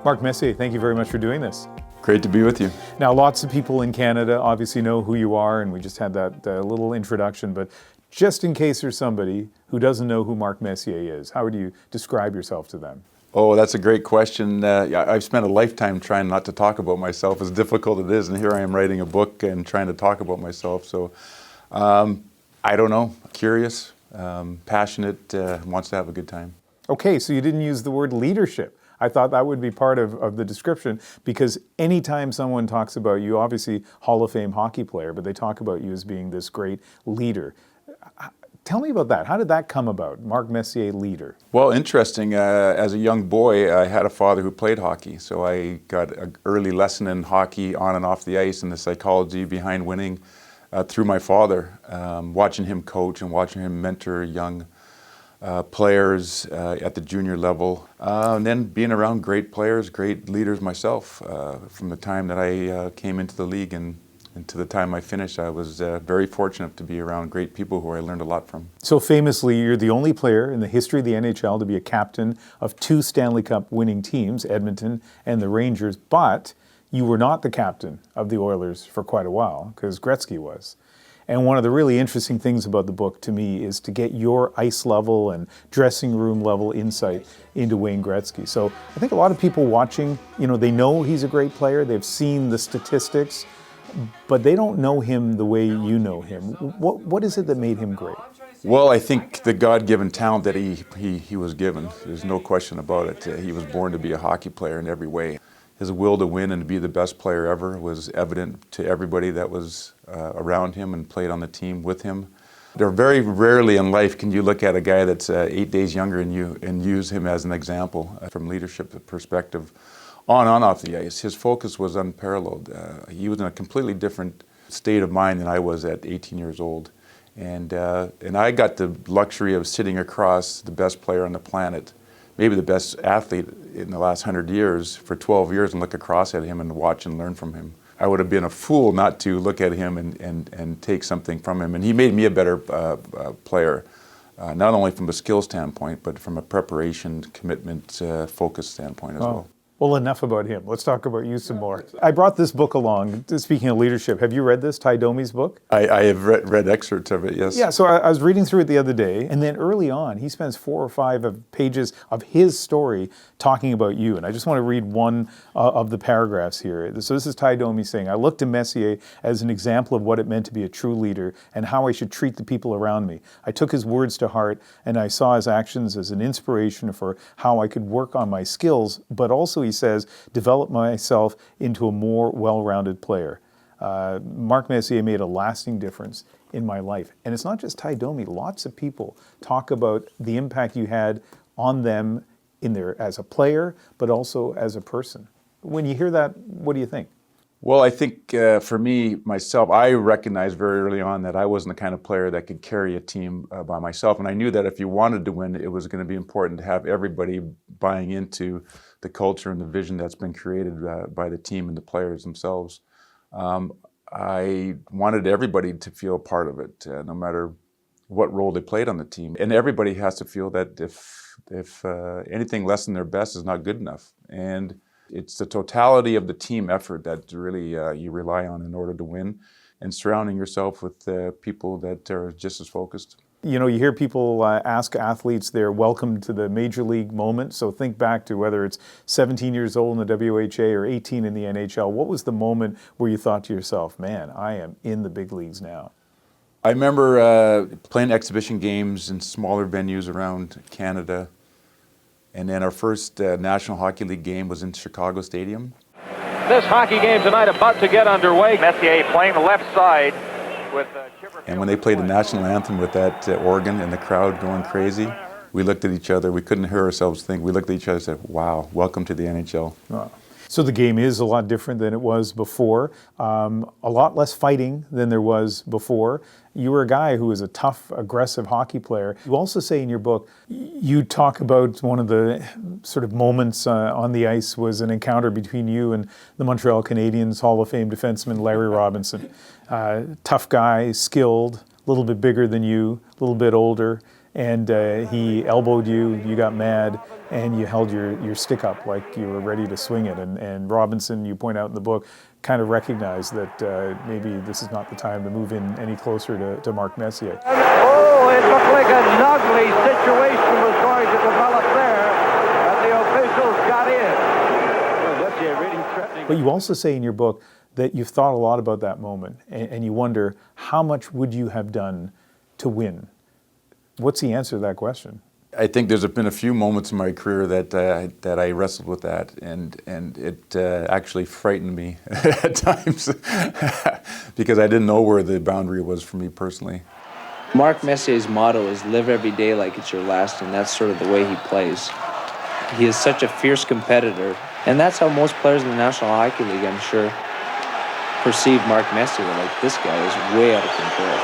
Mark Messier, thank you very much for doing this. Great to be with you. Now, lots of people in Canada obviously know who you are, and we just had that little introduction, but just in case there's somebody who doesn't know who Mark Messier is, how would you describe yourself to them? Oh, that's a great question. I've spent a lifetime trying not to talk about myself, as difficult it is, and here I am writing a book and trying to talk about myself. So, I don't know, curious, passionate, wants to have a good time. Okay, so you didn't use the word leadership. I thought that would be part of the description, because anytime someone talks about you, obviously Hall of Fame hockey player, but they talk about you as being this great leader. Tell me about that. How did that come about, Mark Messier, leader? Well, interesting. As a young boy, I had a father who played hockey, so I got an early lesson in hockey on and off the ice and the psychology behind winning through my father, watching him coach and watching him mentor young players at the junior level, and then being around great players, great leaders myself. From the time that I came into the league and to the time I finished, I was very fortunate to be around great people who I learned a lot from. So famously, you're the only player in the history of the NHL to be a captain of two Stanley Cup winning teams, Edmonton and the Rangers, but you were not the captain of the Oilers for quite a while, because Gretzky was. And one of the really interesting things about the book to me is to get your ice level and dressing room level insight into Wayne Gretzky. So I think a lot of people watching, they know he's a great player, they've seen the statistics, but they don't know him the way you know him. What is it that made him great? Well, I think the God-given talent that he was given, there's no question about it. He was born to be a hockey player in every way. His will to win and to be the best player ever was evident to everybody that was around him and played on the team with him. There very rarely in life can you look at a guy that's 8 days younger than you and use him as an example from leadership perspective on and off the ice. His focus was unparalleled. He was in a completely different state of mind than I was at 18 years old. And I got the luxury of sitting across the best player on the planet, maybe the best athlete in the last 100 years, for 12 years, and look across at him and watch and learn from him. I would have been a fool not to look at him and take something from him. And he made me a better player, not only from a skill standpoint, but from a preparation, commitment, focus standpoint as well. Well, enough about him. Let's talk about you some more. I brought this book along, speaking of leadership. Have you read this, Ty Domi's book? I have read excerpts of it, yes. Yeah, so I was reading through it the other day, and then early on, he spends 4 or 5 pages of his story talking about you. And I just want to read one of the paragraphs here. So this is Ty Domi saying, "I looked to Messier as an example of what it meant to be a true leader and how I should treat the people around me. I took his words to heart, and I saw his actions as an inspiration for how I could work on my skills, but also," he says, "develop myself into a more well-rounded player. Mark Messier made a lasting difference in my life." And it's not just Ty Domi. Lots of people talk about the impact you had on them as a player, but also as a person. When you hear that, what do you think? Well, I think for me, myself, I recognized very early on that I wasn't the kind of player that could carry a team by myself. And I knew that if you wanted to win, it was going to be important to have everybody buying into the culture and the vision that's been created by the team and the players themselves. I wanted everybody to feel part of it, no matter what role they played on the team. And everybody has to feel that if anything less than their best is not good enough. And it's the totality of the team effort that really you rely on in order to win, and surrounding yourself with people that are just as focused. You hear people ask athletes they're welcome to the major league moment. So think back to whether it's 17 years old in the WHA or 18 in the NHL. What was the moment where you thought to yourself, man, I am in the big leagues now? I remember playing exhibition games in smaller venues around Canada. And then our first National Hockey League game was in Chicago Stadium. This hockey game tonight about to get underway. Messier playing the left side with and when they played the national anthem with that organ and the crowd going crazy, we looked at each other. We couldn't hear ourselves think. We looked at each other and said, wow, welcome to the NHL. Wow. So the game is a lot different than it was before. A lot less fighting than there was before. You were a guy who was a tough, aggressive hockey player. You also say in your book, you talk about one of the sort of moments on the ice was an encounter between you and the Montreal Canadiens Hall of Fame defenseman Larry Robinson. Tough guy, skilled, a little bit bigger than you, a little bit older. and he elbowed you, you got mad, and you held your stick up like you were ready to swing it. And Robinson, you point out in the book, kind of recognized that maybe this is not the time to move in any closer to Mark Messier. Oh, it looked like an ugly situation was going to develop there, and the officials got in. Well, Messier really threatening. But you also say in your book that you've thought a lot about that moment, and you wonder, how much would you have done to win? What's the answer to that question? I think there's been a few moments in my career that I wrestled with that, and it actually frightened me at times because I didn't know where the boundary was for me personally. Mark Messier's motto is live every day like it's your last, and that's sort of the way he plays. He is such a fierce competitor, and that's how most players in the National Hockey League, I'm sure, perceive Mark Messier. Like, this guy is way out of control.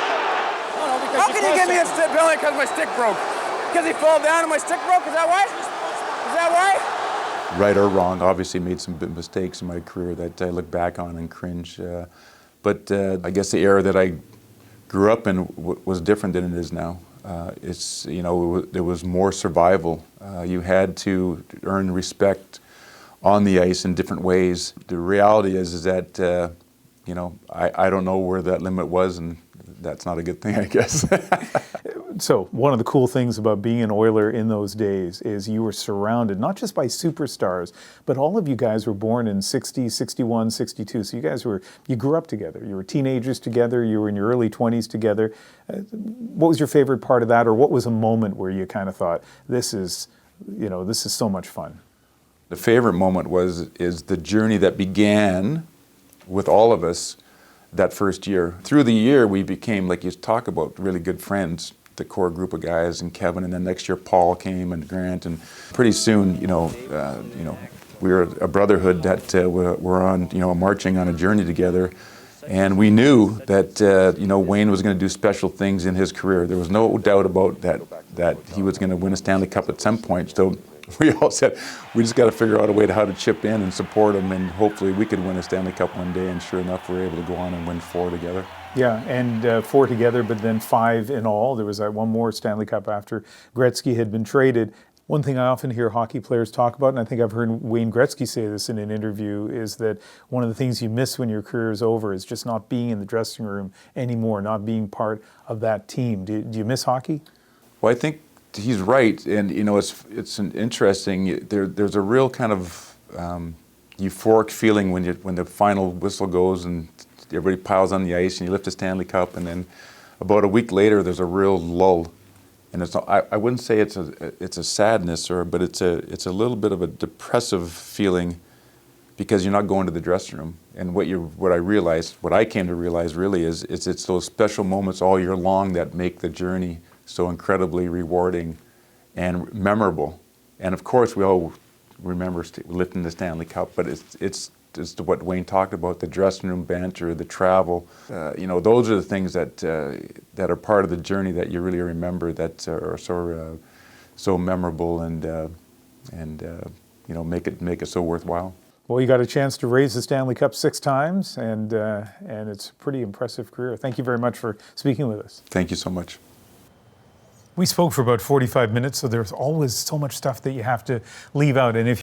How can you give me a penalty because my stick broke? Because he fell down and my stick broke? Is that why? Is that why? Right or wrong, obviously made some big mistakes in my career that I look back on and cringe. But I guess the era that I grew up in was different than it is now. It's, you know, there was more survival. You had to earn respect on the ice in different ways. The reality is that, you know, I don't know where that limit was, and that's not a good thing, I guess. So one of the cool things about being an Oiler in those days is you were surrounded not just by superstars, but all of you guys were born in 60, 61, 62. So you grew up together. You were teenagers together. You were in your early 20s together. What was your favorite part of that, or what was a moment where you kind of thought, this is so much fun? The favorite moment is the journey that began with all of us that first year. Through the year, we became, like you talk about, really good friends, the core group of guys, and Kevin, and then next year Paul came, and Grant, and pretty soon, we were a brotherhood that were on, marching on a journey together, and we knew that, Wayne was going to do special things in his career. There was no doubt about that he was going to win a Stanley Cup at some point. So we all said, we just got to figure out a way how to chip in and support him, and hopefully we could win a Stanley Cup one day. And sure enough, we were able to go on and win 4 together. Yeah, and 4 together, but then 5 in all. There was one more Stanley Cup after Gretzky had been traded. One thing I often hear hockey players talk about, and I think I've heard Wayne Gretzky say this in an interview, is that one of the things you miss when your career is over is just not being in the dressing room anymore, not being part of that team. Do you miss hockey? Well, I think he's right, and it's an interesting. There's a real kind of euphoric feeling when the final whistle goes and everybody piles on the ice and you lift the Stanley Cup, and then about a week later there's a real lull, and I wouldn't say it's a sadness but it's a little bit of a depressive feeling because you're not going to the dressing room. And what I came to realize really is it's those special moments all year long that make the journey so incredibly rewarding and memorable. And of course, we all remember lifting the Stanley Cup, but it's what Wayne talked about, the dressing room banter, the travel. Those are the things that are part of the journey that you really remember, that are so memorable and make it so worthwhile. Well, you got a chance to raise the Stanley Cup 6 times, and it's a pretty impressive career. Thank you very much for speaking with us. Thank you so much. We spoke for about 45 minutes, so there's always so much stuff that you have to leave out. And if